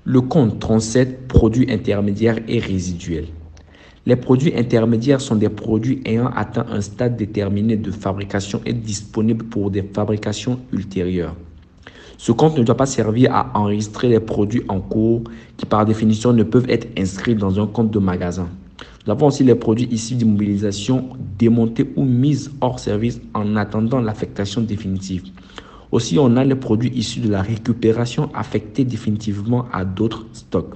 Le compte 37, produits intermédiaires et résiduels. Les produits intermédiaires sont des produits ayant atteint un stade déterminé de fabrication et disponibles pour des fabrications ultérieures. Ce compte ne doit pas servir à enregistrer les produits en cours qui par définition ne peuvent être inscrits dans un compte de magasin. Nous avons aussi les produits issus d'immobilisation démontés ou mis hors service en attendant l'affectation définitive. Aussi, on a les produits issus de la récupération affectés définitivement à d'autres stocks.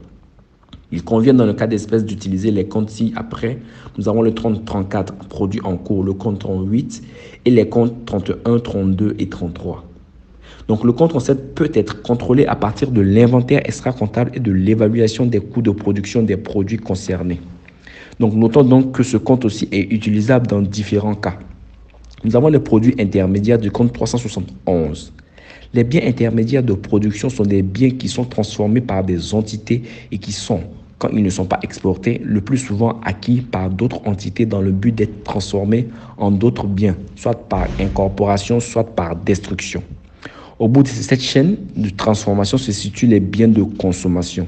Il convient dans le cas d'espèce d'utiliser les comptes ci-après. Nous avons le compte 34 produits en cours, le compte 38 et les comptes 31, 32 et 33. Donc le compte 37 peut être contrôlé à partir de l'inventaire extra-comptable et de l'évaluation des coûts de production des produits concernés. Donc notons donc que ce compte aussi est utilisable dans différents cas. Nous avons les produits intermédiaires du compte 371. Les biens intermédiaires de production sont des biens qui sont transformés par des entités et qui sont, quand ils ne sont pas exportés, le plus souvent acquis par d'autres entités dans le but d'être transformés en d'autres biens, soit par incorporation, soit par destruction. Au bout de cette chaîne de transformation se situent les biens de consommation.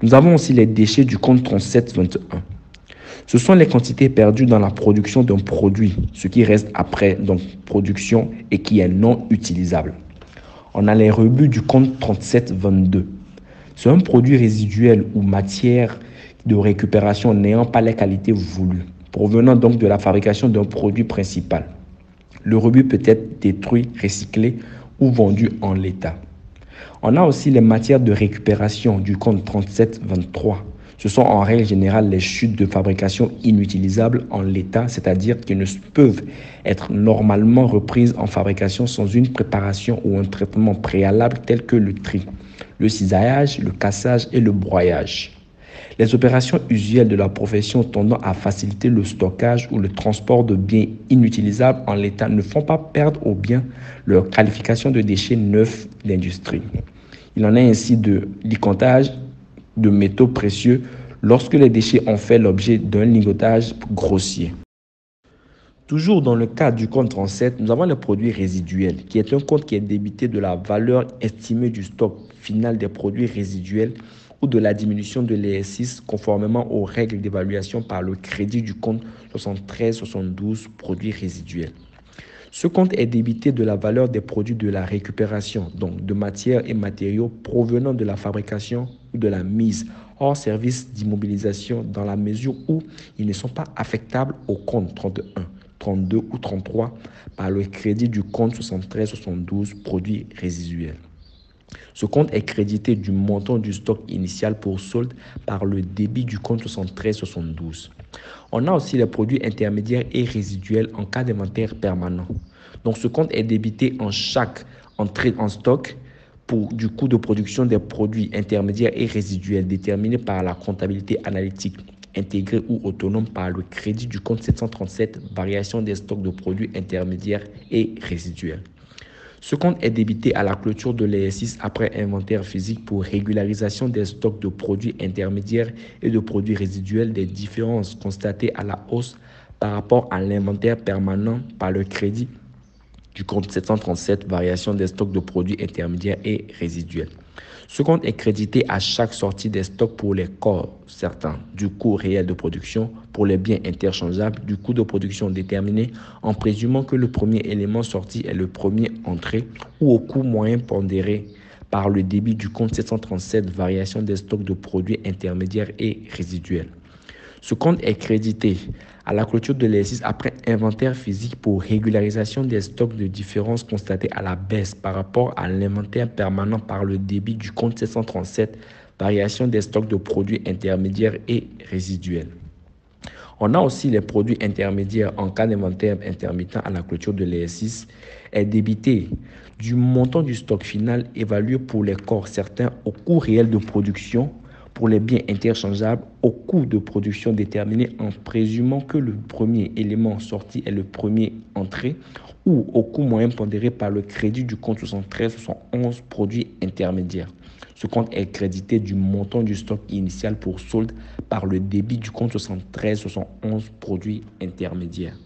Nous avons aussi les déchets du compte 3721. Ce sont les quantités perdues dans la production d'un produit, ce qui reste après donc production et qui est non utilisable. On a les rebuts du compte 3722. C'est un produit résiduel ou matière de récupération n'ayant pas les qualités voulues, provenant donc de la fabrication d'un produit principal. Le rebut peut être détruit, recyclé ou vendu en l'état. On a aussi les matières de récupération du compte 3723. Ce sont en règle générale les chutes de fabrication inutilisables en l'état, c'est-à-dire qui ne peuvent être normalement reprises en fabrication sans une préparation ou un traitement préalable tel que le tri, le cisaillage, le cassage et le broyage. Les opérations usuelles de la profession tendant à faciliter le stockage ou le transport de biens inutilisables en l'état ne font pas perdre aux biens leur qualification de déchets neufs d'industrie. Il en est ainsi de licotage de métaux précieux lorsque les déchets ont fait l'objet d'un ligotage grossier. Toujours dans le cas du compte 37, nous avons le produit résiduel, qui est un compte qui est débité de la valeur estimée du stock final des produits résiduels ou de la diminution de l'ES6 conformément aux règles d'évaluation par le crédit du compte 73-72 produits résiduels. Ce compte est débité de la valeur des produits de la récupération, donc de matières et matériaux provenant de la fabrication ou de la mise hors service d'immobilisation dans la mesure où ils ne sont pas affectables au compte 31, 32 ou 33 par le crédit du compte 73-72 produits résiduels. Ce compte est crédité du montant du stock initial pour solde par le débit du compte 73-72. On a aussi les produits intermédiaires et résiduels en cas d'inventaire permanent. Donc ce compte est débité en chaque entrée en stock du coût de production des produits intermédiaires et résiduels déterminé par la comptabilité analytique intégrée ou autonome par le crédit du compte 737 variation des stocks de produits intermédiaires et résiduels. Ce compte est débité à la clôture de l'ES6 après inventaire physique pour régularisation des stocks de produits intermédiaires et de produits résiduels des différences constatées à la hausse par rapport à l'inventaire permanent par le crédit du compte 737 variation des stocks de produits intermédiaires et résiduels. Ce compte est crédité à chaque sortie des stocks pour les corps certains du coût réel de production pour les biens interchangeables du coût de production déterminé en présumant que le premier élément sorti est le premier entré ou au coût moyen pondéré par le débit du compte 737 variation des stocks de produits intermédiaires et résiduels. Ce compte est crédité à la clôture de l'exercice après inventaire physique pour régularisation des stocks de différences constatées à la baisse par rapport à l'inventaire permanent par le débit du compte 737, variation des stocks de produits intermédiaires et résiduels. On a aussi les produits intermédiaires en cas d'inventaire intermittent à la clôture de l'exercice est débité du montant du stock final évalué pour les corps certains au coût réel de production pour les biens interchangeables au coût de production déterminé en présumant que le premier élément sorti est le premier entré ou au coût moyen pondéré par le crédit du compte 73-71 produits intermédiaires. Ce compte est crédité du montant du stock initial pour solde par le débit du compte 73-71 produits intermédiaires.